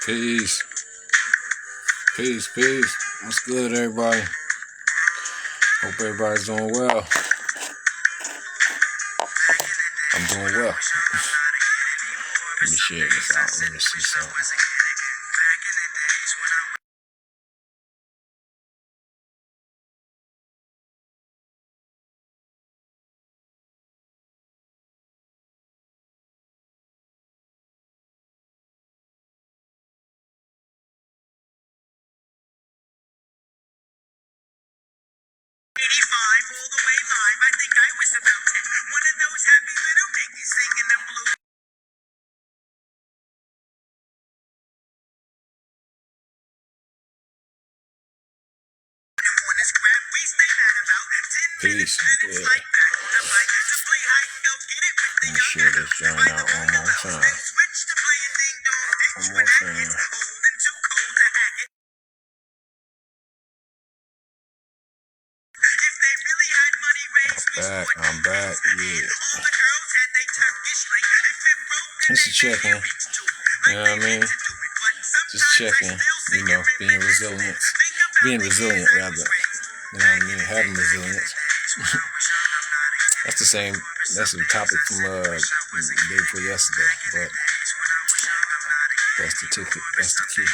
Peace. Peace, peace. What's good, everybody? Hope everybody's doing well. I'm doing well. Let me share this out. Let me see something. All the way live. I think I was about 10. One of those happy little niggas singing the blues. Peace. Yeah. Let me share this joint out one more time. One more time. I'm back. Yeah. Just a check-in. You know what I mean? Just checking. You know, being resilient. Being resilient, rather. You know what I mean? Having resilience. That's the same. That's the topic from the day before yesterday. But that's the ticket. That's the key.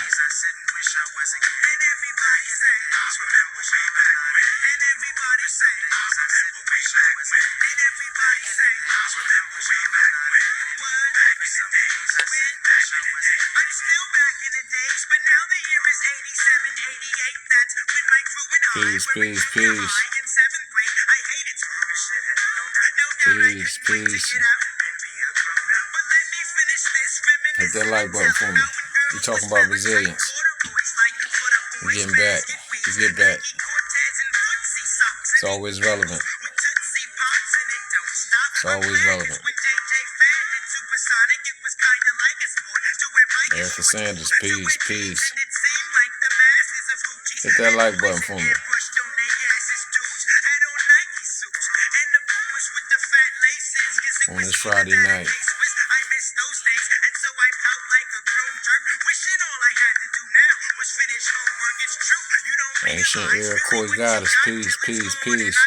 Peace, peace, peace. Peace, peace. Hit that like button for me. You're talking about resilience. You're getting back. You get back. It's always relevant. It's always relevant. Erica Sanders, peace, peace. Hit that like button for me. On this Friday night. Ancient Iroquois goddess, peace, peace, peace.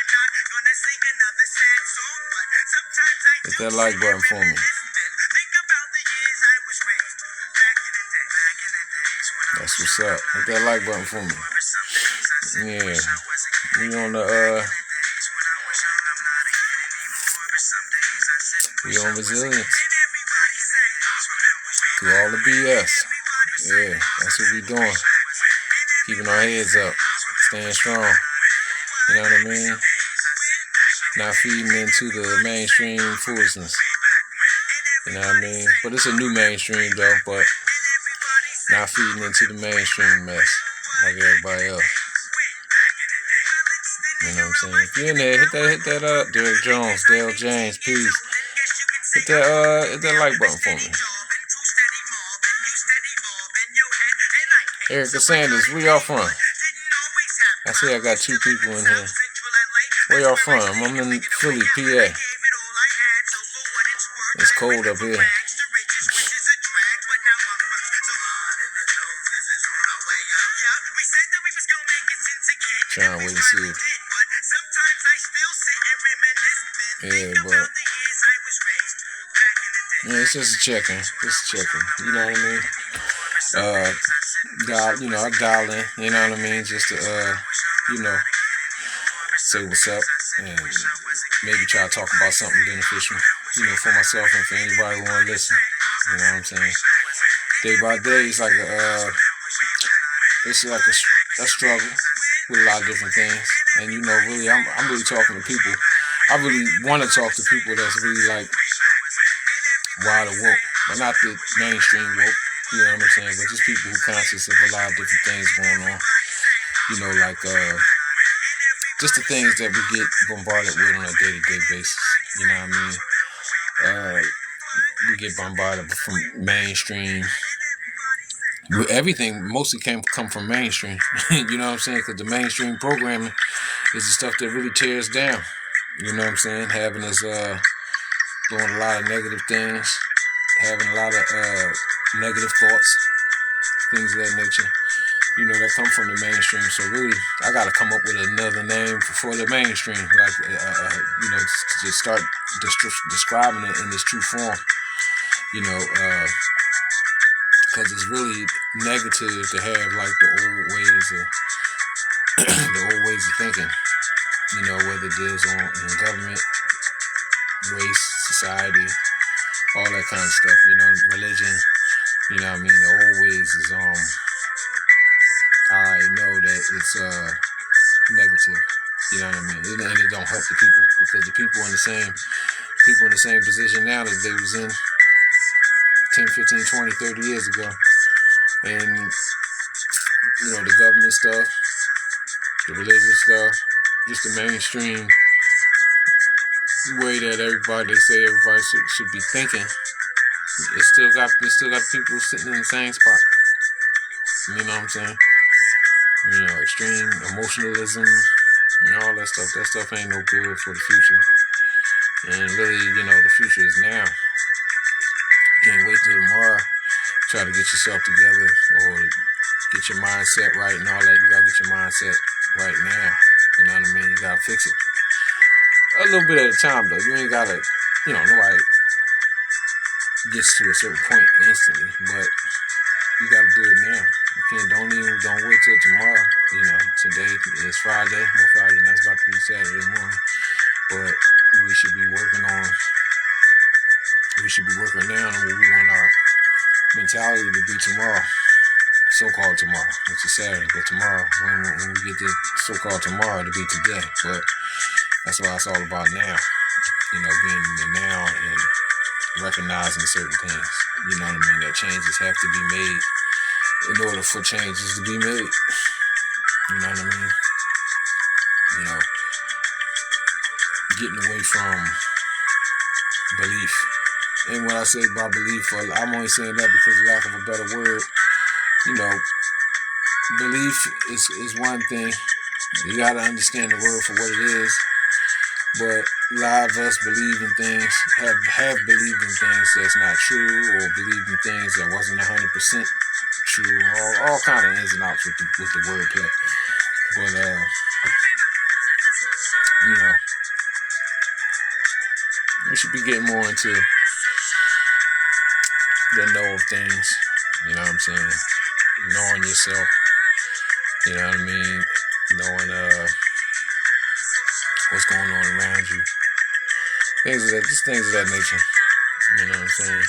Hit that like button for me. That's what's up. Hit that like button for me. Yeah. We on the we on resilience. Through all the BS. Yeah, that's what we doing. Keeping our heads up. Staying strong. You know what I mean? Not feeding into the mainstream foolishness. You know what I mean? But it's a new mainstream though, but not feeding into the mainstream mess like everybody else. You know what I'm saying? If you're in there, hit that up. Derek Jones, Dale James, peace. Hit that like button for me. Erica Sanders, where y'all from? I see I got two people in here. Where y'all from? I'm in Philly, PA. It's cold up here. Trying to wait and see it. Yeah, but yeah, it's just a check-in. Just a check-in. You know what I mean? I dial in, you know what I mean? Just to say what's up and maybe try to talk about something beneficial, for myself and for anybody who wanna listen. You know what I'm saying? Day by day it's like a struggle with a lot of different things. And really I'm really talking to people. I really want to talk to people that's really like wide awoke, but not the mainstream woke, you know what I'm saying, but just people who conscious of a lot of different things going on, just the things that we get bombarded with on a day-to-day basis, you know what I mean. We get bombarded from mainstream. Everything mostly come from mainstream, you know what I'm saying, because the mainstream programming is the stuff that really tears down, you know what I'm saying, having us doing a lot of negative things, having a lot of negative thoughts, things of that nature, that come from the mainstream. So really, I got to come up with another name for the mainstream, like, to start describing it in its true form, because it's really negative to have like the old ways of thinking, whether it is in government, race, society, all that kind of stuff, religion, the old ways is I know that it's negative, and it don't help the people, because the people in the same position now that they was in 10, 15, 20, 30 years ago, and the government stuff, the religious stuff, just the mainstream way that they say everybody should be thinking. It still got people sitting in the same spot. You know what I'm saying? Extreme emotionalism and all that stuff. That stuff ain't no good for the future. And really, the future is now. You can't wait till tomorrow. Try to get yourself together or get your mindset right and all that. You gotta get your mindset right now. You know what I mean? You gotta fix it. A little bit at a time, though. You ain't gotta, nobody gets to a certain point instantly, but you gotta do it now. Don't wait till tomorrow. Today is Friday. Well, Friday night's about to be Saturday morning, but we should be working now on what we want our mentality to be tomorrow. So-called tomorrow, which is Saturday, but tomorrow, when we get to so-called tomorrow, to be today. But that's what it's all about now. Being in the now and recognizing certain things. You know what I mean? That changes have to be made in order for changes to be made. You know what I mean? Getting away from belief. And when I say by belief, I'm only saying that because of lack of a better word. Belief is one thing. You gotta understand the word for what it is. But a lot of us believe in things, have believed in things that's not true, or believed in things that wasn't 100% true. All kind of ins and outs with the wordplay. But we should be getting more into the know of things. You know what I'm saying? Knowing yourself. You know what I mean? Knowing what's going on around you. Things of that nature. You know what I'm saying?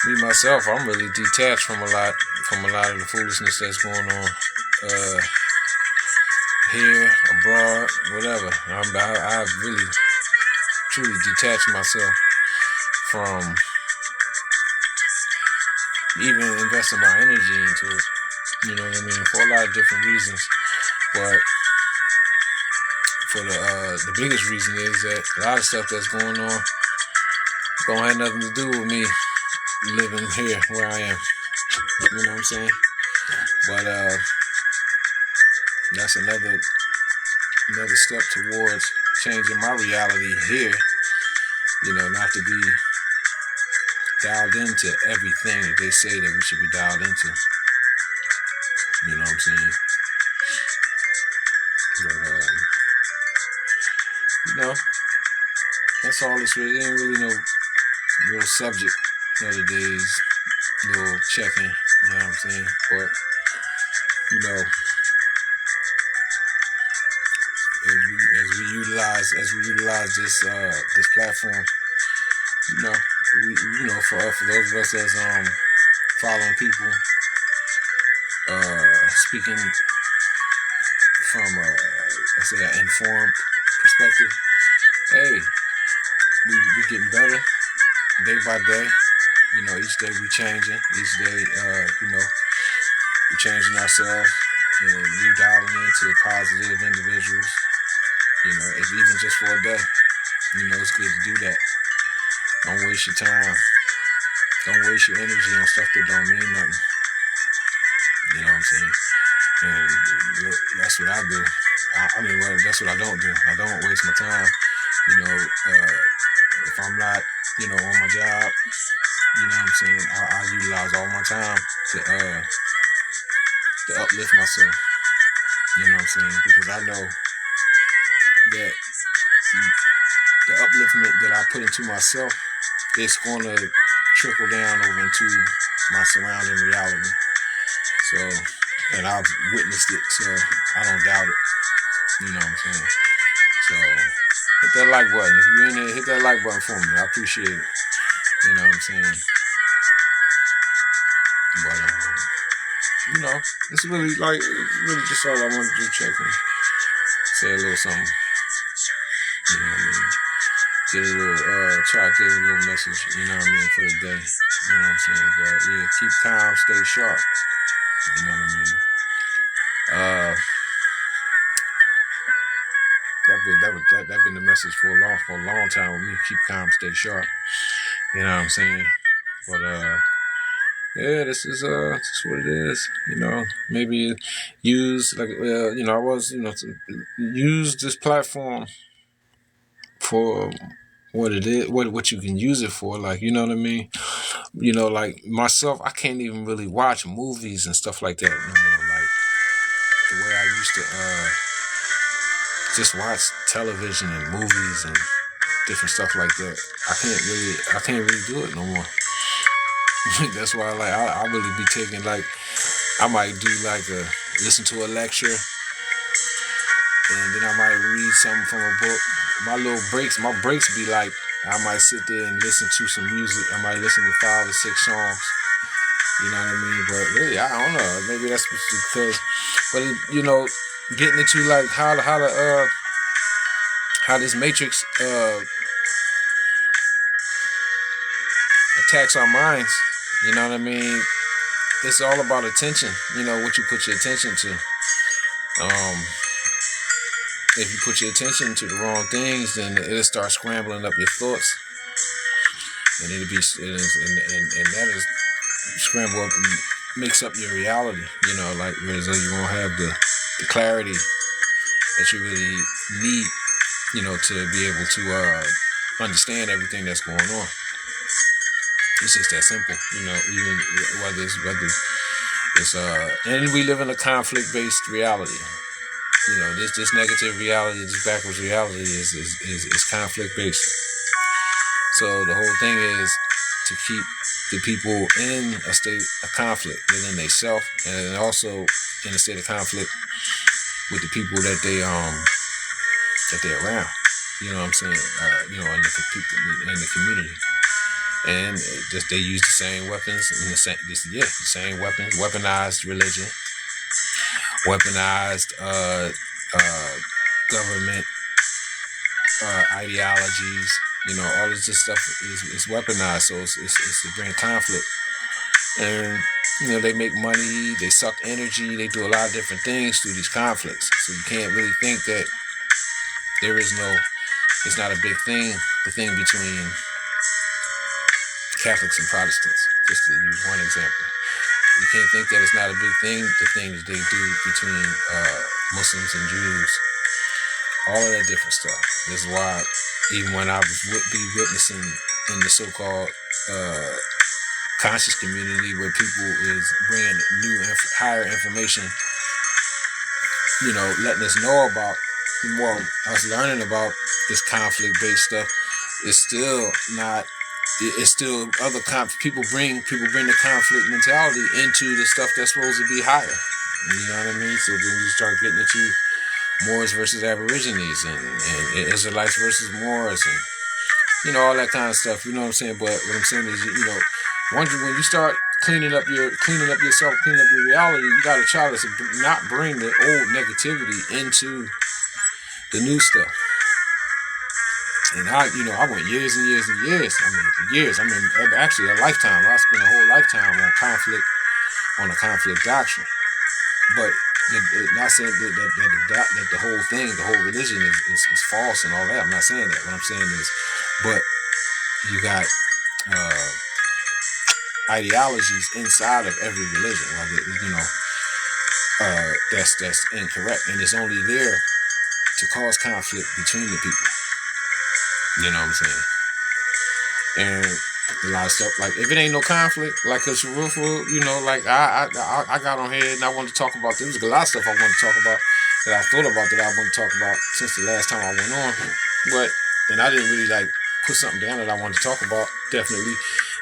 Me myself, I'm really detached from a lot of the foolishness that's going on here, abroad, whatever. I've really truly detached myself from even investing my energy into it. You know what I mean? For a lot of different reasons. But for the biggest reason is that a lot of stuff that's going on don't have nothing to do with me living here where I am. You know what I'm saying? But that's another step towards changing my reality here. Not to be dialed into everything that they say that we should be dialed into. You know what I'm saying? But that's all this really. Ain't really no real subject of the day's little check-in. You know what I'm saying? But as we utilize this platform, for those of us that's following people, speaking from an informed perspective. Hey, we getting better day by day. Each day we changing. Each day, we changing ourselves and we dialing into positive individuals. If even just for a day. It's good to do that. Don't waste your time. Don't waste your energy on stuff that don't mean nothing. You know what I'm saying? And that's what I do. That's what I don't do. I don't waste my time. If I'm not, on my job, You know what I'm saying? I utilize all my time to uplift myself. You know what I'm saying? Because I know that the upliftment that I put into myself, it's going to trickle down over into my surrounding reality. So, and I've witnessed it, so I don't doubt it. You know what I'm saying? So, hit that like button. If you're in there, hit that like button for me. I appreciate it. You know what I'm saying? But, you know, it's really just all I wanted to do, check in, say a little something. You know what I mean? Get a little, try to get a little message, you know what I mean, for the day. You know what I'm saying? But yeah, keep calm, stay sharp. You know what I mean? That been the message for a long time with me. Keep calm, stay sharp. You know what I'm saying? But yeah, this is what it is. You know, maybe use use this platform for what it is, what you can use it for. Like, you know what I mean? You know, like myself, I can't even really watch movies and stuff like that no more. Like the way I used to just watch television and movies and different stuff like that. I can't really do it no more. That's why I really be taking, like, I might do listen to a lecture, and then I might read something from a book. My breaks be like, I might sit there and listen to some music. I might listen to 5 or 6 songs. You know what I mean? But really, I don't know. Maybe that's because, but you know, getting into like how this matrix attacks our minds. You know what I mean? It's all about attention. You know what you put your attention to. If you put your attention to the wrong things, then it'll start scrambling up your thoughts, and it'll be and that is scramble up and mix up your reality. You know, like whereas you won't have the clarity that you really need. You know, to be able to understand everything that's going on. It's just that simple, you know. Even whether it's and we live in a conflict-based reality. You know, this negative reality, this backwards reality is conflict-based. So the whole thing is to keep the people in a state of conflict within themselves, and also in a state of conflict with the people that they're around. You know what I'm saying? You know, in the community. And they use the same weapons, the same weapons, weaponized religion, weaponized government ideologies. You know, all of this stuff is weaponized, so it's to bring conflict. And you know, they make money, they suck energy, they do a lot of different things through these conflicts. So you can't really think that it's not a big thing, the thing between Catholics and Protestants, just to use one example. You can't think that it's not a big thing, the things they do between Muslims and Jews, all of that different stuff. This is why even when I would be witnessing in the so-called conscious community where people is bringing higher information, you know, letting us know about more, us learning about this conflict-based stuff, it's still not. It's still other people bring the conflict mentality into the stuff that's supposed to be higher. You know what I mean? So then you start getting into Moors versus Aborigines and Israelites versus Moors and you know all that kind of stuff. You know what I'm saying? But what I'm saying is, you know, when you start cleaning up yourself, cleaning up your reality, you got to try to not bring the old negativity into the new stuff. And I went years and years and years. Actually a lifetime. I spent a whole lifetime on a conflict doctrine. But not saying that the whole thing, the whole religion is false and all that. I'm not saying that. What I'm saying is, but you got ideologies inside of every religion, that's incorrect, and it's only there to cause conflict between the people. You know what I'm saying? And A lot of stuff. Like if it ain't no conflict, like a Sharufa, like I got on here and I wanted to talk about. There was a lot of stuff I wanted to talk about that I thought about that I want to talk about since the last time I went on. But and I didn't really like put something down that I wanted to talk about, definitely.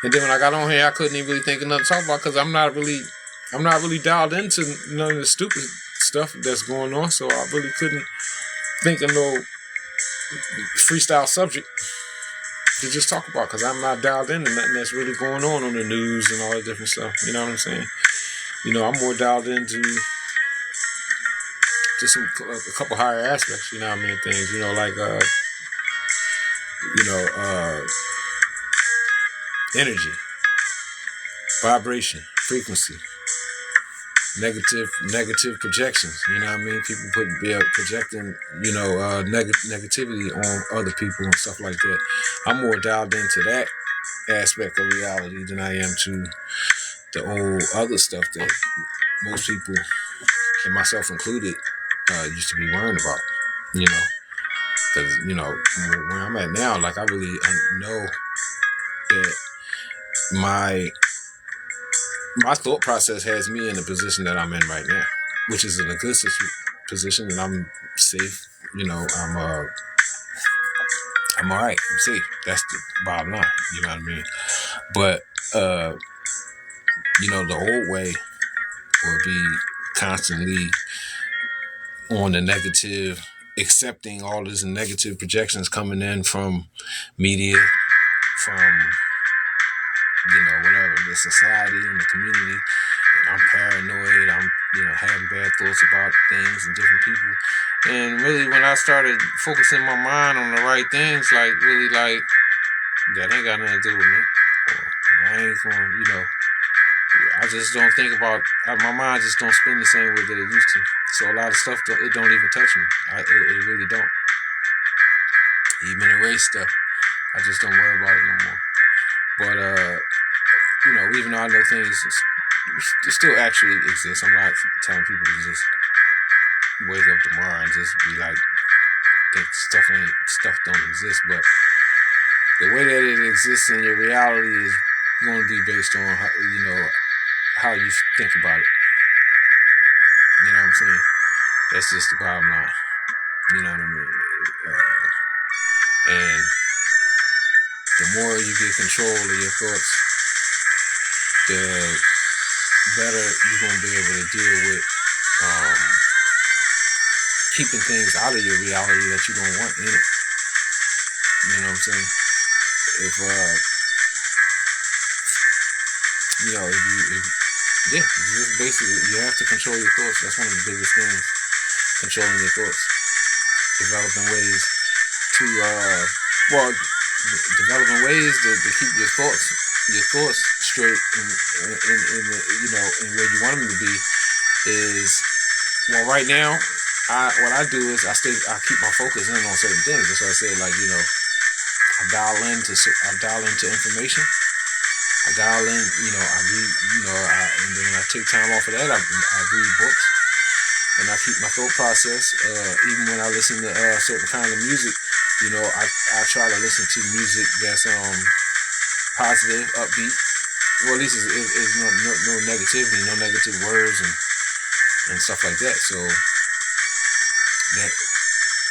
And then when I got on here, I couldn't even really think of nothing to talk about because I'm not really dialed into none of the stupid stuff that's going on. So I really couldn't think of no freestyle subject to just talk about because I'm not dialed into nothing that's really going on the news and all that different stuff. You know what I'm saying? I'm more dialed into just a couple higher aspects. You know what I mean? Things. Like energy, vibration, frequency, negative projections. You know what I mean? People projecting negativity on other people and stuff like that. I'm more dialed into that aspect of reality than I am to the old other stuff that most people, and myself included, used to be worrying about. Because where I'm at now, like I really know that my thought process has me in the position that I'm in right now, which is in a good position, and I'm safe. I'm all right. I'm safe. That's the bottom line. You know what I mean? But the old way will be constantly on the negative, accepting all these negative projections coming in from media, from whatever, the society and the community. And I'm paranoid. I'm having bad thoughts about things and different people. And really, when I started focusing my mind on the right things, like really, like that ain't got nothing to do with me. I ain't going, I just don't think about. My mind just don't spin the same way that it used to. So a lot of stuff, it don't even touch me. It really don't. Even the race stuff, I just don't worry about it no more. But even though I know things still actually exist, I'm not telling people to just wake up tomorrow and just be like, think stuff don't exist. But the way that it exists in your reality is going to be based on how you think about it. You know what I'm saying? That's just the bottom line. You know what I mean? And the more you get control of your thoughts, the better you're going to be able to deal with keeping things out of your reality that you don't want in it. You know what I'm saying? If basically you have to control your thoughts. That's one of the biggest things. Controlling your thoughts. Developing ways to keep your thoughts straight in where you want them to be is, well, right now what I do is I keep my focus in on certain things. That's what I said, like, I dial into information. I dial in, I read, and then when I take time off of that, I read books, and I keep my thought process. Even when I listen to certain kind of music, I try to listen to music that's positive, upbeat. Well, at least it's no negativity, no negative words and stuff like that. So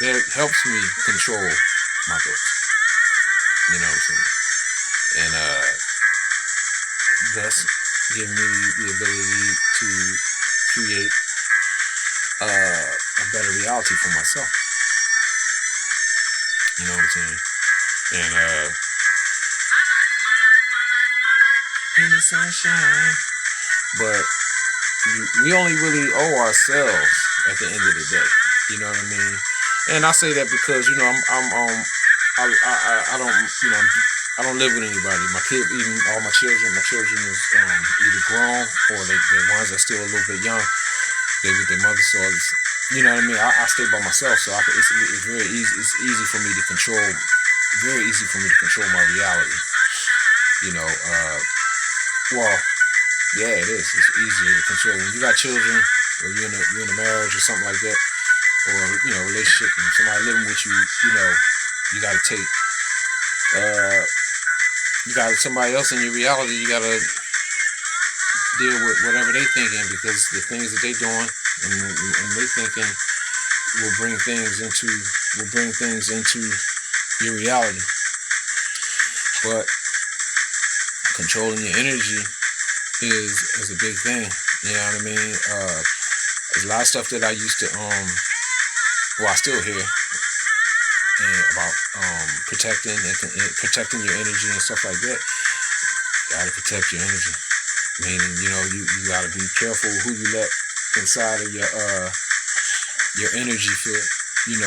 that helps me control my thoughts. You know what I'm saying? And thus give me the ability to create a better reality for myself. You know what I'm saying? And in the sunshine. But we only really owe ourselves at the end of the day. You know what I mean? And I say that because I don't live with anybody. My kid, even all my children is either grown or the ones that are still a little bit young. They with their mother, so you know what I mean. I stay by myself, so it's very easy. It's easy for me to control. Very easy for me to control my reality. Well, yeah, it is. It's easier to control when you got children, or you're in a marriage or something like that, or relationship, and somebody living with you. You got to take you got somebody else in your reality. You gotta deal with whatever they thinking, because the things that they doing and they thinking will bring things into your reality. But controlling your energy is a big thing. You know what I mean? There's a lot of stuff that I used to I still hear about protecting your energy and stuff like that. You gotta protect your energy. Meaning, you gotta be careful who you let inside of your energy field. You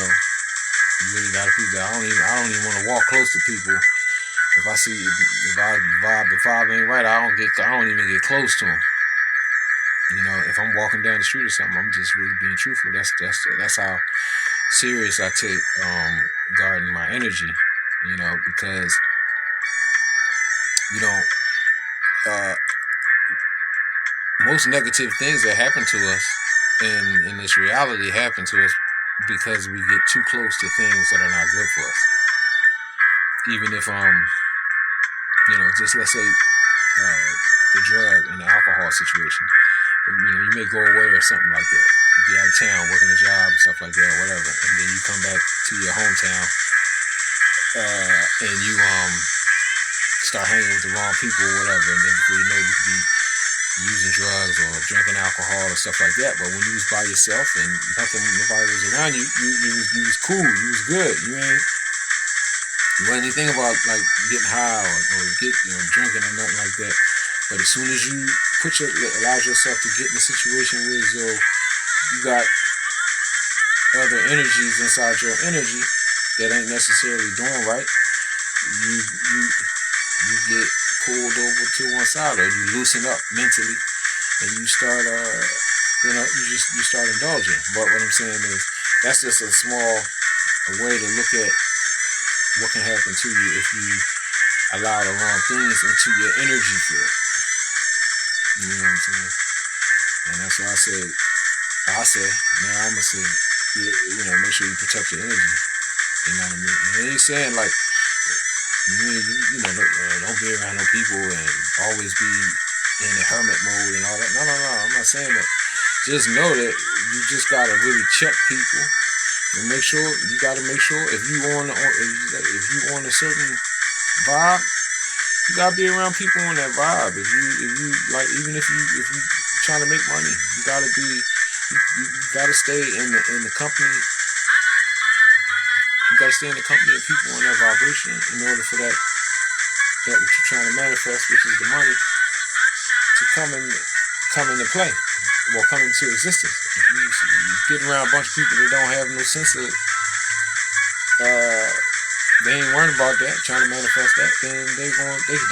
really gotta be there. I don't even want to walk close to people. If I see if the vibe ain't right, I don't even get close to them. If I'm walking down the street or something, I'm just really being truthful. That's how serious I take guarding my energy. Because most negative things that happen to us in this reality happen to us because we get too close to things that are not good for us. Even if just let's say the drug and the alcohol situation. You may go away or something like that. You be out of town working a job and stuff like that or whatever, and then you come back to your hometown and you start hanging with the wrong people or whatever, and then before you know, you could be using drugs or drinking alcohol or stuff like that. But when you was by yourself and nobody was around you, you was cool, you was good. You wasn't anything about like getting high or drinking or nothing like that. But as soon as you allow yourself to get in a situation where you got other energies inside your energy that ain't necessarily doing right, you get pulled over to one side, or you loosen up mentally, and you start you start indulging. But what I'm saying is, that's just a small way to look at what can happen to you if you allow the wrong things into your energy field. You know what I'm saying? And that's why I say, now I'm gonna say, make sure you protect your energy. You know what I mean? And it ain't saying like, don't be around no people and always be in the hermit mode and all that. No, I'm not saying that. Just know that you just gotta really check people and make sure if you on a certain vibe, you gotta be around people on that vibe. If you like, even if you trying to make money, you gotta stay in the company. You gotta stay in the company of people on that vibration in order for that what you're trying to manifest, which is the money, to come into play, or come into existence. If you get around a bunch of people that don't have no sense of they ain't worrying about that, trying to manifest that, then they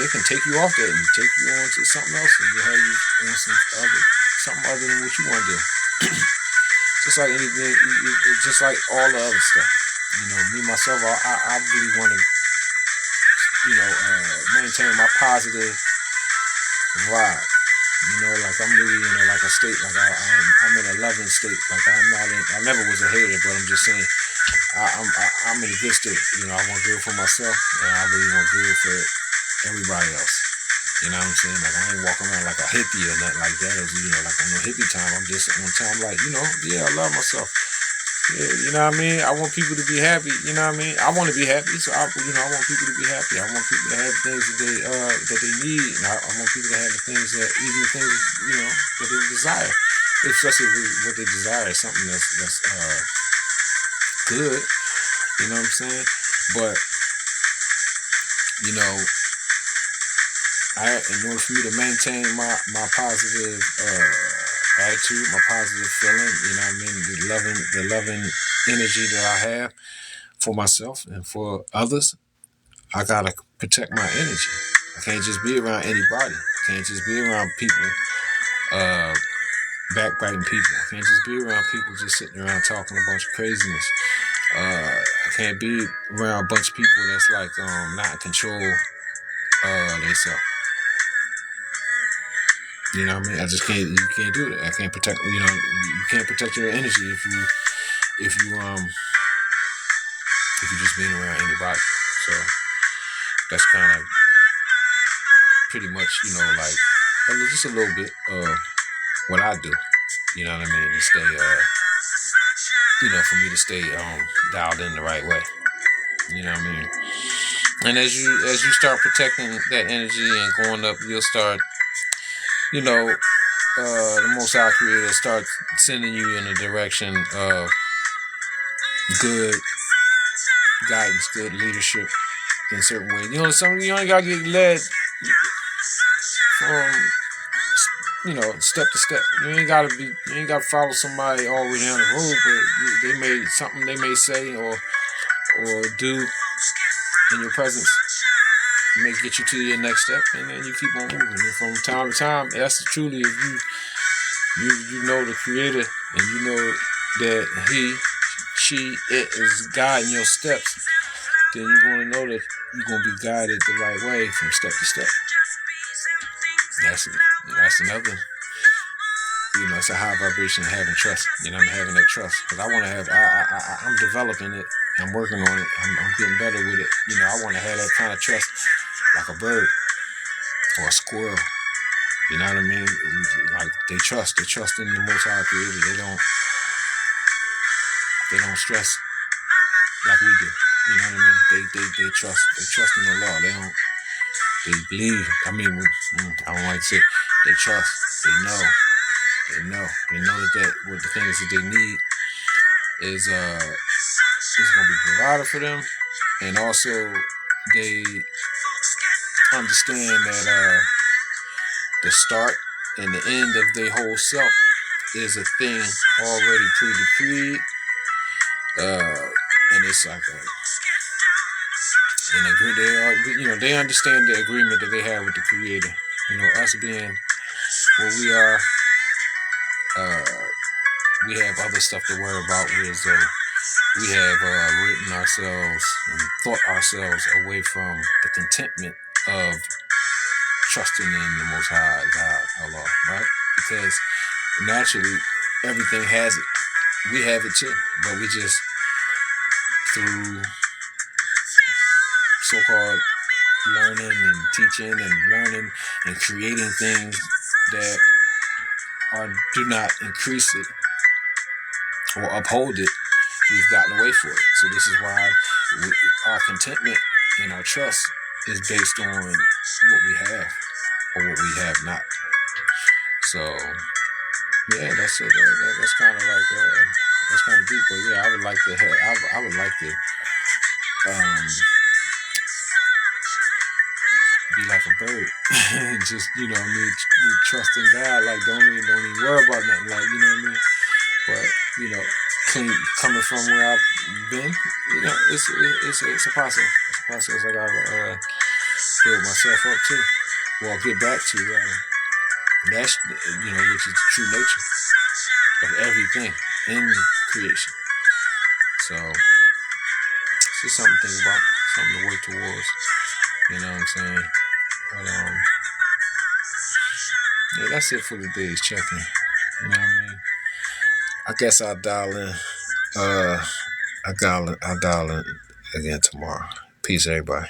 can take you off that and take you on to something else, and they have you on something other than what you want to do. Just like anything, just like all the other stuff. Me myself, I really want to, maintain my positive vibe. Like I'm really in a state, like I'm in a loving state. Like I never was a hater, but I'm just saying, I'm in a good state. I want good for myself, and I really want good for everybody else. You know what I'm saying? Like I ain't walking around like a hippie or nothing like that. Or, like on no hippie time. I'm just on time, like, I love myself. Yeah, you know what I mean? I want people to be happy. You know what I mean? I want to be happy, so I want people to be happy. I want people to have the things that they need. And I want people to have the things that that they desire. Especially what they desire is something that's good. You know what I'm saying? But in order for me to maintain my positive attitude, my positive feeling, the loving energy that I have for myself and for others, I gotta protect my energy. I can't just be around anybody. I can't just be around people backbiting people. I can't just be around people just sitting around talking a bunch of craziness. I can't be around a bunch of people that's like not in control themselves. You know what I mean? You can't do that. I can't protect, you can't protect your energy if you just being around anybody. So that's kind of pretty much, like just a little bit of what I do. You know what I mean? To stay, for me to stay dialed in the right way. You know what I mean? And as you start protecting that energy and going up, you'll start, the Most High Creator starts sending you in a direction of good guidance, good leadership in certain ways. You only gotta get led from step to step. You ain't gotta follow somebody all the way down the road, but they may say or do in your presence may get you to your next step, and then you keep on moving. And from time to time, that's truly if you know the Creator and you know that it is guiding your steps, then you're going to know that you're going to be guided the right way from step to step. That's another, it's a high vibration of having trust. I'm having that trust because I want to have. I'm developing it. I'm working on it. I'm getting better with it. I want to have that kind of trust, like a bird or a squirrel. You know what I mean? Like they trust in the Most High Creator. They don't stress like we do. You know what I mean? They trust in the law. They believe. I don't like to say they trust. They know that what the things that they need is going to be provided for them, and also they understand that the start and the end of their whole self is a thing already pre-decreed, and it's like they understand the agreement that they have with the Creator. Us being what we are, we have other stuff to worry about. We have written ourselves and thought ourselves away from the contentment of trusting in the Most High God, Allah, right? Because naturally, everything has it. We have it too, but we just, through so-called learning and teaching and learning and creating things that do not increase it or uphold it, we've gotten away from it. So this is why our contentment and our trust is based on what we have or what we have not. So yeah, that's kind of like that's kind of deep. But yeah, I would like to be like a bird and just trust in God. Like don't even worry about nothing. Like but coming from where I've been, it's a process. It's a process I gotta build myself up to. Well, get back to that's which is the true nature of everything in creation. So it's just something to think about, something to work towards. You know what I'm saying? But yeah, that's it for today's check-in. You know what I mean? I guess I'll dial in. I'll dial in again tomorrow. Peace, everybody.